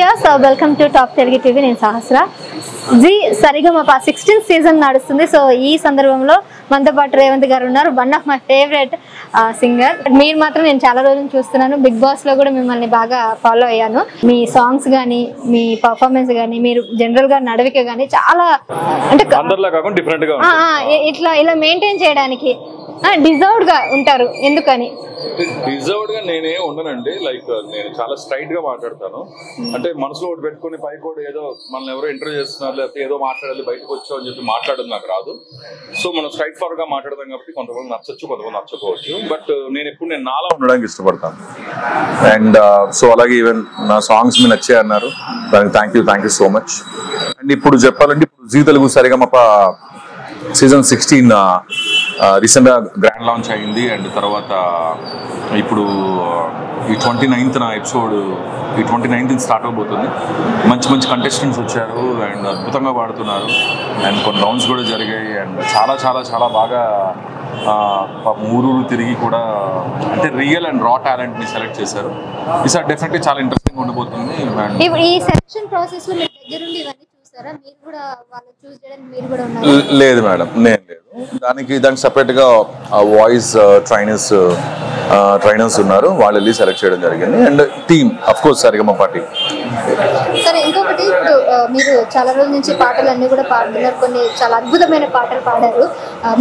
Viewers welcome to top Telugu TV. నేను సహస్ర. G Sa Re Ga Ma Pa 16th season నడుస్తుంది. So ఈ సందర్భంలో మనతో పాటు రేవంత్ గారు ఉన్నారు. One of my favourite singer. మీరు మాత్రం నేను చాలా రోజులు చూస్తున్నాను. బిగ్ బాస్ లో కూడా మిమ్మల్ని బాగా ఫాలో అయ్యాను. మీ సాంగ్స్ కానీ మీ పర్ఫార్మెన్స్ కానీ మీరు జనరల్ గా నడవిక కానీ చాలా అంటే ఇట్లా ఇలా మెయింటైన్ చేయడానికి డిజర్వ్డ్ గా ఉంటారు. ఎందుకని డిజర్వ్డ్ గా నేనే ఉండనండి. లైక్ నేను చాలా స్ట్రైట్ గా మాట్లాడతాను. అంటే మనసులో ఒకటి పెట్టుకుని పై కూడా ఏదో మనల్ని ఎవరో ఇంటర్వ్యూ చేస్తున్నారు లేకపోతే ఏదో మాట్లాడాలి బయటకు వచ్చావు అని చెప్పి మాట్లాడడం నాకు రాదు. సో మనం స్ట్రైట్ ఫార్వర్డ్ గా మాట్లాడదాం కాబట్టి కొంతమంది నచ్చచ్చు, కొంతమంది నచ్చకపోవచ్చు. బట్ నేను ఎప్పుడు నేను నాలా ఉండడానికి ఇష్టపడతాను. అండ్ సో అలాగే ఈవెన్ నా సాంగ్స్ మీ నచ్చే అన్నారు, దానికి thank you so much. And ఇప్పుడు చెప్పాలంటే ఇప్పుడు జీ తెలుగు సరిగమప సీజన్ 16 రీసెంట్ గా గ్రాండ్ లాంచ్ అయింది. అండ్ తర్వాత ఇప్పుడు ఈ 29th ఎపిసోడ్ ఈ 29th స్టార్ట్ అవబోతుంది. మంచి మంచి కంటెస్టెంట్స్ వచ్చారు అండ్ అద్భుతంగా పాడుతున్నారు. అండ్ కొన్ని రౌండ్స్ కూడా జరిగాయి. అండ్ చాలా చాలా చాలా బాగా ఊరూరు తిరిగి కూడా అంటే రియల్ అండ్ రా టాలెంట్ ని సెలెక్ట్ చేశారు. ఈసారి డెఫినెట్లీ చాలా ఇంట్రెస్టింగ్ ఉండబోతుంది. ఈ సెలక్షన్ ప్రాసెస్ లో మీ దగ్గరుండి ఇవన్నీ చూసారా? మీరు కూడా వాళ్ళని చూస్ చేయడానికి మీరు కూడా ఉన్నారు? లేదు మేడం, నేను లేదు. దానికి సెపరేట్ గా వాయిస్ ట్రైనర్స్ ఉన్నారు, వాళ్ళు వెళ్ళి సెలెక్ట్ చేయడం జరిగింది. And team of course Sarigamapa team. సరే, ఇంకొకటి ఇప్పుడు మీరు చాలా రోజుల నుంచి పాటలు అన్ని కూడా పాడుతున్నారు. కొన్ని చాలా అద్భుతమైన పాటలు పాడారు.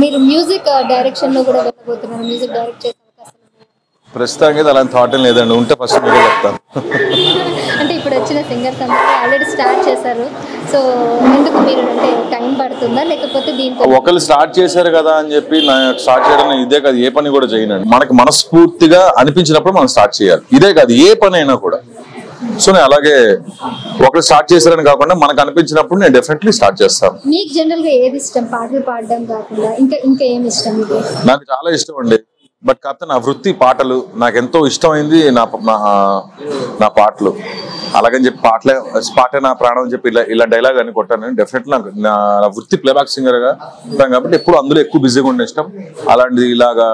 మీరు మ్యూజిక్ డైరెక్షన్ లో కూడా వెళ్ళబోతున్నారు. మ్యూజిక్ డైరెక్ట్ చేసే అవకాశం ప్రస్తుతానికి అలాంటి థాట్ లేదండి. ఉంటే ఫస్ట్ మీరే చెప్తాను. అంటే ఇప్పుడు వచ్చిన సింగర్స్ అందరూ ఆల్రెడీ స్టార్ట్ చేశారు. సో ఎందుకు మీరు అంటే టైం పడుతుందా లేకపోతే దీంతో ఒకళ్ళు స్టార్ట్ చేశారు కదా అని చెప్పి స్టార్ట్ చేయడం ఇదే కాదు, ఏ పని కూడా చేయనండి. మనకి మనస్ఫూర్తిగా అనిపించినప్పుడు మనం స్టార్ట్ చేయాలి. ఇదే కాదు, ఏ పని అయినా కూడా. సో నేను అలాగే ఒకరు స్టార్ట్ చేశారని కాకుండా మనకు అనిపించినప్పుడు నేను డెఫినెట్లీ స్టార్ట్ చేస్తాను. మీకు జనరల్ గా ఏది ఇష్టం? పాటలు పాడడం కాకుండా ఇంకా ఏమి ఇష్టం? నాకు చాలా ఇష్టం అండి. బట్ కాకపోతే నా వృత్తి పాటలు, నాకు ఎంతో ఇష్టమైంది నా పాటలు. అలాగని చెప్పి పాటే నా ప్రాణం అని చెప్పి ఇలా డైలాగ్ అని కొట్టాను. డెఫినెట్లీ నాకు నా వృత్తి ప్లేబ్యాక్ సింగర్ గా ఉంటాను కాబట్టి ఎప్పుడు అందులో ఎక్కువ బిజీగా ఉండే ఇష్టం. అలాంటిది ఇలాగా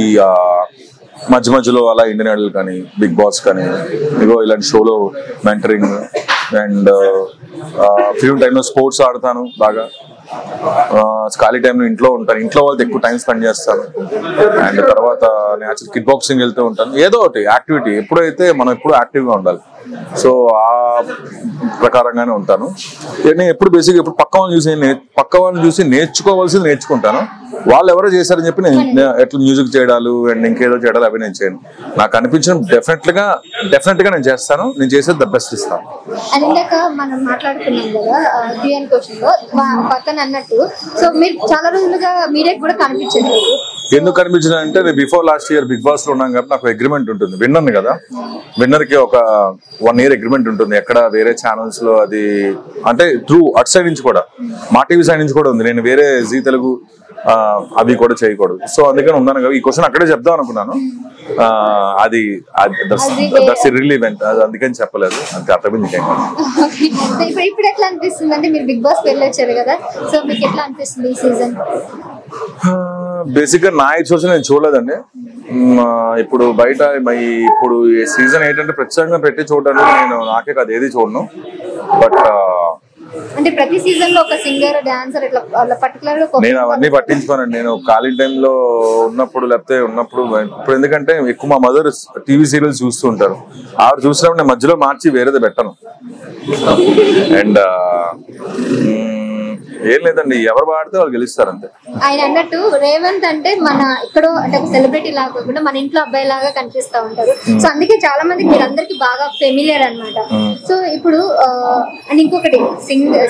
ఈ మధ్యలో అలా ఇండియన్ ఐడల్ కానీ బిగ్ బాస్ కానీ ఇగో ఇలాంటి షోలో మెంటరింగ్ అండ్ ఫ్రీ టైంలో స్పోర్ట్స్ ఆడతాను బాగా. ఖాళీ టైంలో ఇంట్లో ఉంటాను, ఇంట్లో వాళ్ళతో ఎక్కువ టైం స్పెండ్ చేస్తాను. అండ్ తర్వాత నేను కిక్ బాక్సింగ్ వెళ్తూ ఉంటాను. ఏదో ఒకటి యాక్టివిటీ, ఎప్పుడైతే మనం ఎప్పుడు యాక్టివ్గా ఉండాలి. సో ఆ ప్రకారంగానే ఉంటాను. నేను ఎప్పుడు బేసిక్గా ఎప్పుడు పక్క వాళ్ళని చూసి నేర్చుకోవాల్సింది నేర్చుకుంటాను. వాళ్ళు ఎవరో చేశారని చెప్పి నేను ఎట్లా మ్యూజిక్ చేయడాలు అండ్ ఇంకేదో చేయడాలు అవి నేను చేయను. నాకు అనిపించిన డెఫినెట్ గా నేను చేస్తాను. నేను చేసేది ద బెస్ట్ ఇస్తాను. ఇందాక మనం మాట్లాడుకున్నాం కదా డ్యూయల్ క్వశ్చన్ లో పక్కన అన్నట్టు. సో మీరు చాలా రోజులుగా మీరే కూడా కనిపించలేదు. ఎందుకు కనిపించిన అంటే నేను before last year Bigg Boss లో ఉన్నాను కాబట్టి నాకు అగ్రిమెంట్ ఉంటుంది. విన్నర్ కదా, విన్నర్ కి ఒక 1 year అగ్రిమెంట్ ఉంటుంది. ఎక్కడ వేరే ఛానల్స్ లో అది అంటే త్రూ అటు సైడ్ నుంచి కూడా మా టీవీ సైడ్ నుంచి కూడా ఉంది. నేను వేరే జీ తెలుగు అవి కూడా చేయకూడదు. సో అందుకని ఉన్నాను కదా. ఈ క్వశ్చన్ అక్కడే చెప్దాం అనుకున్నాను. అది రిలీవెంట్, అది అందుకని చెప్పలేదు. అంతే, అర్థమైంది. ఇప్పుడు ఎట్లా అనిపిస్తుంది అంటే మీరు బిగ్ బాస్ వెళ్ళొచ్చారు కదా, సో మీకు ఎట్లా అనిపిస్తుంది ఈ సీజన్? బేసిక్ గా నా ఎపిసోడ్స్ నేను చూడలేదండి. ఇప్పుడు బయట ఇప్పుడు సీజన్ ఏంటంటే ప్రత్యేకంగా పెట్టి చూడడానికి నేను నాకే కాదు ఏది చూడను. బట్ అంటే ప్రతి సీజన్ లో ఒక సింగర్ డాన్సర్ ఇట్లా పర్టికులర్ గా నేను అవన్నీ పట్టించుకోనండి. నేను ఖాళీ టైంలో ఉన్నప్పుడు లేకపోతే ఇప్పుడు ఎందుకంటే ఎక్కువ మా మదర్ టీవీ సీరియల్స్ చూస్తూ ఉంటారు. ఆవిడ చూసినప్పుడు నేను మధ్యలో మార్చి వేరేది పెట్టను. అండ్ ఏం లేదండి, ఎవరు పాడితే వాళ్ళు గెలుస్తారు అంతే. ఆయన అన్నట్టు రేవంత్ అంటే మన ఎక్కడో అంటే ఒక సెలబ్రిటీ లాగా కాకుండా మన ఇంట్లో అబ్బాయి లాగా కనిపిస్తా ఉంటారు. సో అందుకే చాలా మందికి మీరు అందరికి బాగా ఫెమిలియర్ అనమాట. సో ఇప్పుడు అండ్ ఇంకొకటి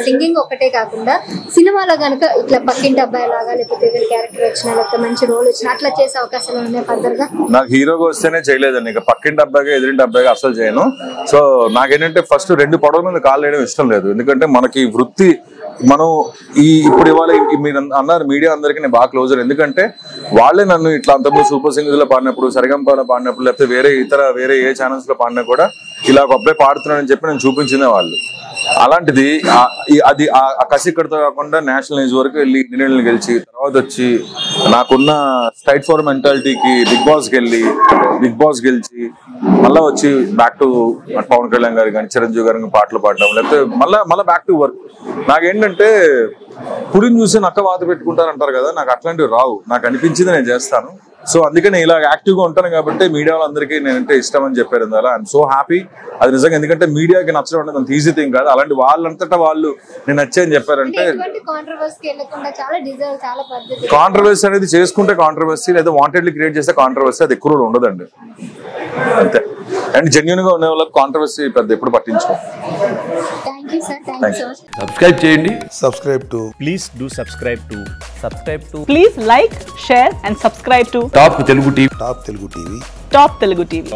సింగింగ్ ఒకటే కాకుండా సినిమాలో కనుక ఇట్లా పక్కింటి అబ్బాయి లాగా లేకపోతే ఏదైనా క్యారెక్టర్ వచ్చినా లేకపోతే మంచి రోల్ వచ్చినా అట్లా చేసే అవకాశాలు ఉన్నాయి ఫర్దర్ గా? నాకు హీరోగా వస్తేనే చేయలేదండి. ఇక పక్కింటి అబ్బాయిగా ఎదురింటి అబ్బాయిగా అసలు చేయను. సో నాకేంటంటే ఫస్ట్ 2 పడవల మీద కాళ్ళు వేయడం ఇష్టం లేదు. ఎందుకంటే మనకి వృత్తి మనం ఇప్పుడు ఇవాళ మీరు అన్నారు మీడియా అందరికీ నేను బాగా క్లోజర్, ఎందుకంటే వాళ్ళే నన్ను ఇట్లా అంతకుముందు సూపర్ సింగర్స్ లో పాడినప్పుడు, సరిగంపలో పాడినప్పుడు, లేకపోతే వేరే ఏ ఛానల్స్ లో పాడినా కూడా ఇలా ఒక అబ్బాయి పాడుతున్నాడని చెప్పి నేను చూపించిందే వాళ్ళు. అలాంటిది అది ఆ కసి ఇక్కడితో కాకుండా నేషనల్ ఏజ్ వరకు వెళ్ళి ఇండియన్లు గెలిచి తర్వాత వచ్చి నాకున్న స్ట్రైట్ ఫార్ మెంటాలిటీకి బిగ్ బాస్ గెలిచి మళ్ళీ వచ్చి బ్యాక్ టు పవన్ కళ్యాణ్ గారు కానీ చిరంజీవి గారికి పాటలు పాడడం, లేకపోతే మళ్ళీ బ్యాక్ టు వర్క్. నాకేంటంటే పుడిని చూసి నక్క వాత పెట్టుకుంటారంటారు కదా, నాకు అట్లాంటివి రావు. నాకు అనిపించింది నేను చేస్తాను. సో అందుకని ఇలా యాక్టివ్ గా ఉంటాను కాబట్టి మీడియా వాళ్ళందరికీ నేనంటే ఇష్టం అని చెప్పారు. I'm so happy. అది నిజంగా, ఎందుకంటే మీడియాకి నచ్చడం అంటే అంత ఈజీ థింగ్ కాదు. అలాంటి వాళ్ళంతటా వాళ్ళు నేను నచ్చాయని చెప్పారంటే, కాంట్రవర్సీ అనేది చేసుకుంటే కాంట్రవర్సీ, లేదా వాంటెడ్లీ క్రియేట్ చేస్తే కాంట్రవర్సీ, అది ఎక్కువ రోజులు ఉండదండి అంతే. అండ్ జెన్యూన్ గా ఉన్న వాళ్ళకి కాంట్రవర్సీ పెద్ద ఎప్పుడు పట్టించుకో. సబ్స్క్రైబ్ చేయండి. Please do subscribe to. Please like, share and subscribe to top Telugu TV. Top Telugu TV.